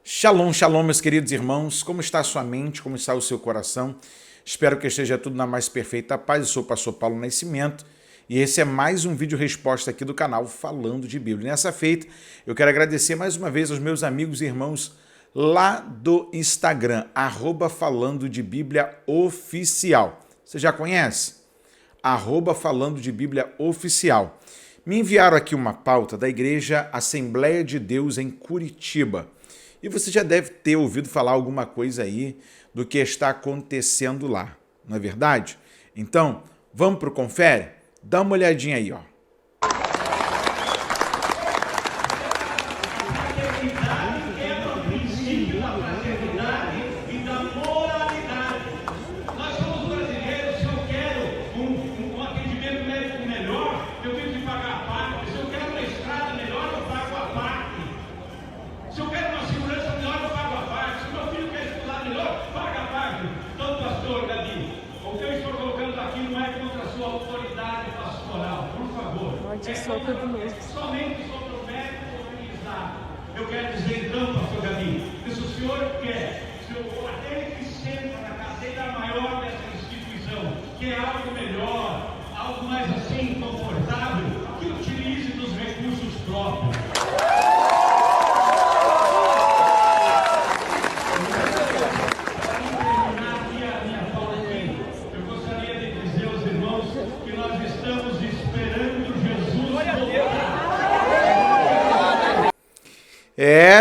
Shalom, shalom, meus queridos irmãos. Como está a sua mente? Como está o seu coração? Espero que esteja tudo na mais perfeita paz. Eu sou o pastor Paulo Nascimento e esse é mais um vídeo resposta aqui do canal Falando de Bíblia. Nessa feita, eu quero agradecer mais uma vez aos meus amigos e irmãos lá do Instagram, @Falando de Bíblia Oficial. Você já conhece? @Falando de Bíblia Oficial. Me enviaram aqui uma pauta da Igreja Assembleia de Deus em Curitiba. E você já deve ter ouvido falar alguma coisa aí do que está acontecendo lá, não é verdade? Então, vamos para o Confere? Dá uma olhadinha aí, ó. Somente sobre o método organizado. Eu quero dizer então, pastor Gabi, que se o senhor quer, aquele que senta na cadeira maior dessa instituição, quer algo melhor, algo mais assim, confortável, que utilize dos recursos próprios.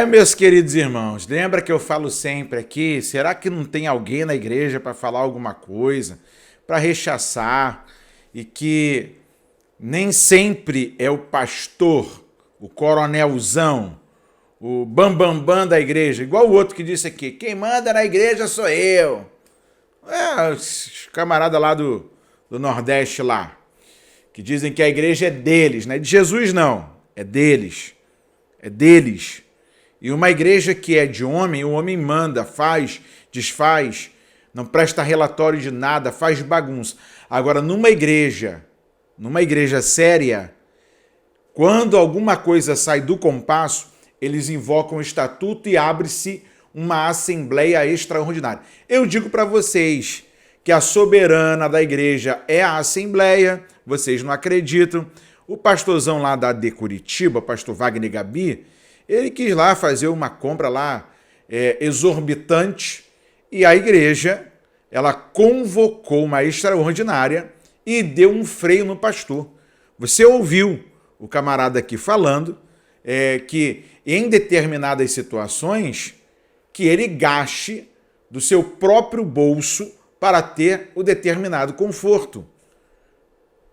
Meus queridos irmãos, lembra que eu falo sempre aqui, será que não tem alguém na igreja para falar alguma coisa, para rechaçar, e que nem sempre é o pastor, o coronelzão, o bambambam da igreja, igual o outro que disse aqui, quem manda na igreja sou eu. Os camarada lá do Nordeste lá, que dizem que a igreja é deles, não é de Jesus não, é deles. É deles. E uma igreja que é de homem, o homem manda, faz, desfaz, não presta relatório de nada, faz bagunça. Agora, numa igreja séria, quando alguma coisa sai do compasso, eles invocam o estatuto e abre-se uma assembleia extraordinária. Eu digo para vocês que a soberana da igreja é a assembleia, vocês não acreditam. O pastorzão lá da AD Curitiba, pastor Wagner Gabi, ele quis lá fazer uma compra lá exorbitante e a igreja, ela convocou uma extraordinária e deu um freio no pastor. Você ouviu o camarada aqui falando que em determinadas situações que ele gaste do seu próprio bolso para ter o determinado conforto.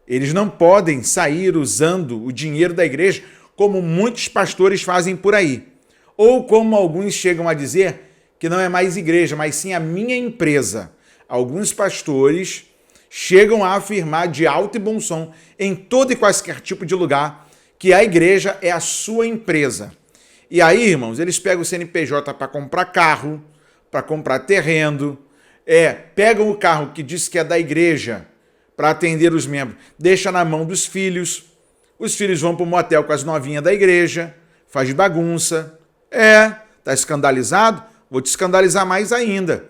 Eles não podem sair usando o dinheiro da igreja como muitos pastores fazem por aí. Ou como alguns chegam a dizer que não é mais igreja, mas sim a minha empresa. Alguns pastores chegam a afirmar de alto e bom som, em todo e qualquer tipo de lugar, que a igreja é a sua empresa. E aí, irmãos, eles pegam o CNPJ para comprar carro, para comprar terreno, pegam o carro que diz que é da igreja, para atender os membros, deixa na mão dos filhos, os filhos vão para o motel com as novinhas da igreja, faz bagunça, tá escandalizado? Vou te escandalizar mais ainda.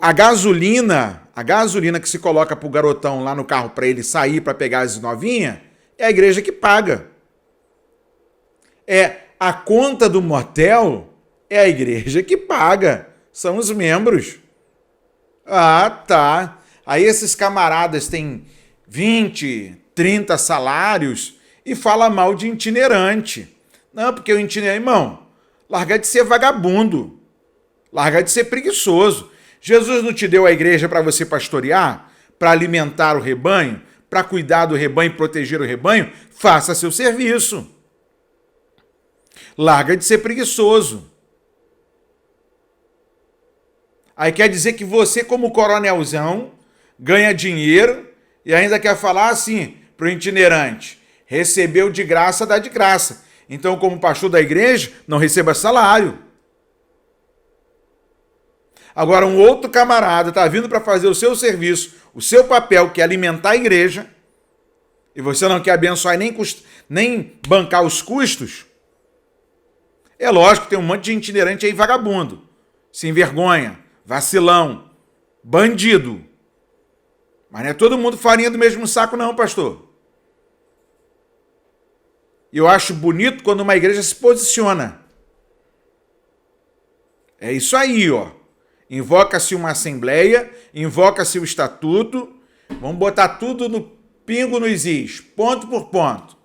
A gasolina que se coloca para o garotão lá no carro para ele sair para pegar as novinhas, é a igreja que paga. A conta do motel é a igreja que paga, são os membros. Tá. Aí esses camaradas têm 20, 30 salários e fala mal de itinerante. Não, porque o itinerante, irmão, larga de ser vagabundo, larga de ser preguiçoso. Jesus não te deu a igreja para você pastorear, para alimentar o rebanho, para cuidar do rebanho e proteger o rebanho? Faça seu serviço. Larga de ser preguiçoso. Aí quer dizer que você, como coronelzão, ganha dinheiro e ainda quer falar assim para o itinerante, recebeu de graça, dá de graça. Então, como pastor da igreja, não receba salário. Agora, um outro camarada está vindo para fazer o seu serviço, o seu papel, que é alimentar a igreja, e você não quer abençoar nem bancar os custos, É lógico que tem um monte de gente itinerante aí vagabundo, sem vergonha, vacilão, bandido. Mas não é todo mundo farinha do mesmo saco não, pastor. E eu acho bonito quando uma igreja se posiciona. É isso aí, ó. Invoca-se uma assembleia, invoca-se o estatuto, vamos botar tudo no pingo nos is, ponto por ponto.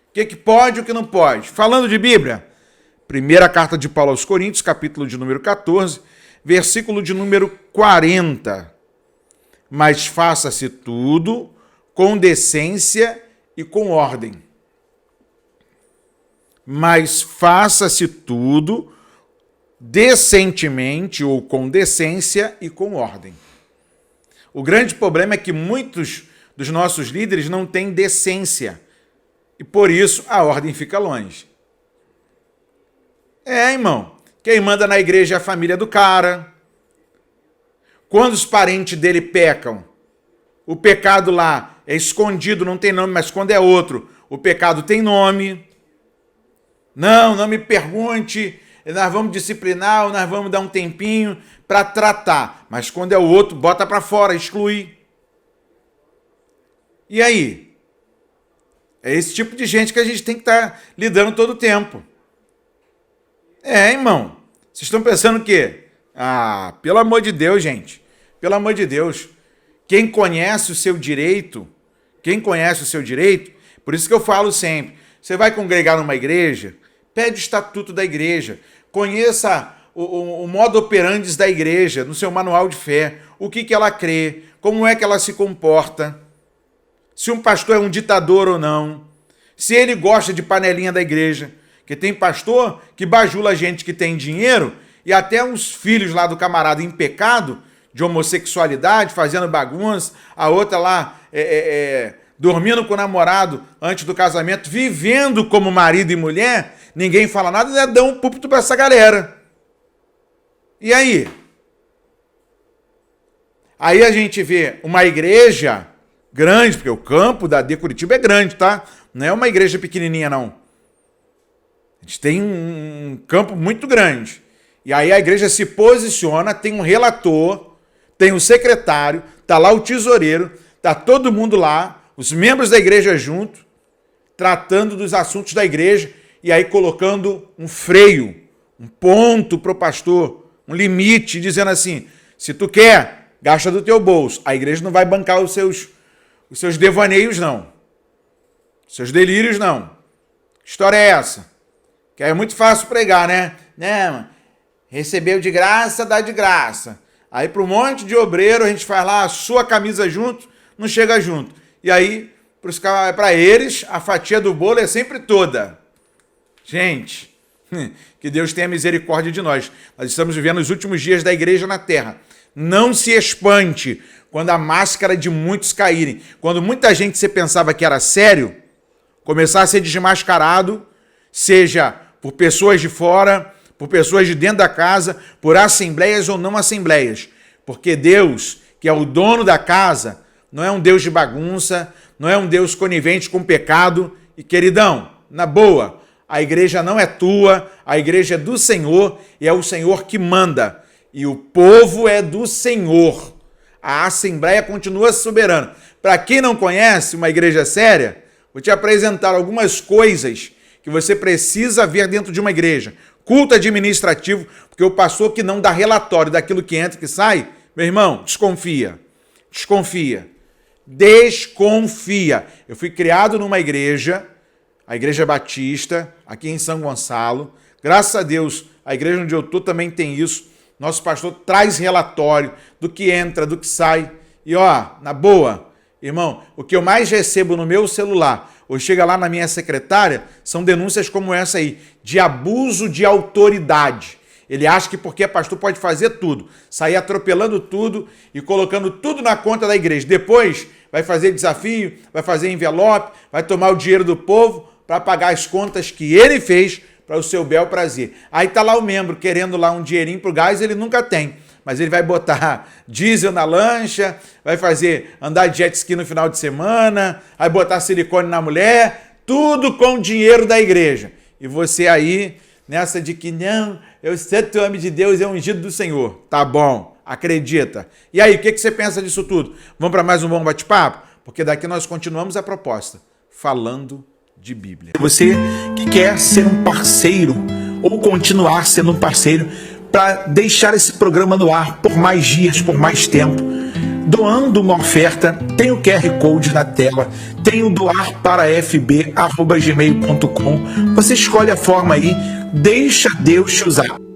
O que pode e o que não pode. Falando de Bíblia, primeira carta de Paulo aos Coríntios, capítulo de número 14, versículo de número 40. Mas faça-se tudo com decência e com ordem. Mas faça-se tudo decentemente ou com decência e com ordem. O grande problema é que muitos dos nossos líderes não têm decência e por isso a ordem fica longe. Irmão, quem manda na igreja é a família do cara. Quando os parentes dele pecam, o pecado lá é escondido, não tem nome, mas quando é outro, o pecado tem nome. Não me pergunte, nós vamos disciplinar ou nós vamos dar um tempinho para tratar. Mas quando é o outro, bota para fora, exclui. E aí? É esse tipo de gente que a gente tem que estar lidando todo o tempo. Irmão. Vocês estão pensando o quê? Pelo amor de Deus, gente. Pelo amor de Deus. Quem conhece o seu direito, por isso que eu falo sempre, você vai congregar numa igreja, pede o estatuto da igreja, conheça o modo operandi da igreja, no seu manual de fé, o que ela crê, como é que ela se comporta, se um pastor é um ditador ou não, se ele gosta de panelinha da igreja, que tem pastor que bajula gente que tem dinheiro e até uns filhos lá do camarada em pecado, de homossexualidade, fazendo bagunça, a outra lá dormindo com o namorado antes do casamento, vivendo como marido e mulher, ninguém fala nada, né? Dá um púlpito para essa galera. E aí? Aí a gente vê uma igreja grande, porque o campo da AD Curitiba é grande, tá? Não é uma igreja pequenininha, não. A gente tem um campo muito grande. E aí a igreja se posiciona, tem um relator, tem um secretário, tá lá o tesoureiro, tá todo mundo lá, os membros da igreja junto, tratando dos assuntos da igreja e aí colocando um freio, um ponto pro pastor, um limite, dizendo assim, se tu quer, gasta do teu bolso. A igreja não vai bancar os seus devaneios, não. Os seus delírios, não. Que história é essa? Que é muito fácil pregar, né? Recebeu de graça, dá de graça. Aí para um monte de obreiro a gente faz lá a sua camisa junto, não chega junto. E aí, para eles, a fatia do bolo é sempre toda. Gente, que Deus tenha misericórdia de nós. Nós estamos vivendo os últimos dias da igreja na terra. Não se espante quando a máscara de muitos caírem. Quando muita gente você pensava que era sério, começar a ser desmascarado, seja por pessoas de fora, por pessoas de dentro da casa, por assembleias ou não assembleias. Porque Deus, que é o dono da casa, não é um Deus de bagunça, não é um Deus conivente com o pecado. E queridão, na boa, a igreja não é tua, a igreja é do Senhor e é o Senhor que manda. E o povo é do Senhor. A assembleia continua soberana. Para quem não conhece uma igreja séria, vou te apresentar algumas coisas que você precisa ver dentro de uma igreja. Culto administrativo, porque o pastor que não dá relatório daquilo que entra e que sai, meu irmão, desconfia. Eu fui criado numa igreja, a Igreja Batista, aqui em São Gonçalo. Graças a Deus, a igreja onde eu estou também tem isso. Nosso pastor traz relatório do que entra, do que sai. E na boa, irmão, o que eu mais recebo no meu celular, ou chega lá na minha secretária, são denúncias como essa aí, de abuso de autoridade. Ele acha que porque é pastor pode fazer tudo, sair atropelando tudo e colocando tudo na conta da igreja. Depois vai fazer desafio, vai fazer envelope, vai tomar o dinheiro do povo para pagar as contas que ele fez para o seu bel prazer. Aí tá lá o membro querendo lá um dinheirinho pro gás, ele nunca tem. Mas ele vai botar diesel na lancha, vai fazer andar de jet ski no final de semana, vai botar silicone na mulher, tudo com dinheiro da igreja. E você aí nessa de que não, eu sei que o homem de Deus é ungido do Senhor. Tá bom, acredita. E aí, o que você pensa disso tudo? Vamos para mais um bom bate-papo? Porque daqui nós continuamos a proposta, falando de Bíblia. Você que quer ser um parceiro ou continuar sendo um parceiro para deixar esse programa no ar por mais dias, por mais tempo, doando uma oferta, tem o QR Code na tela, tem o doarparafb@gmail.com. Você escolhe a forma aí, deixa Deus te usar.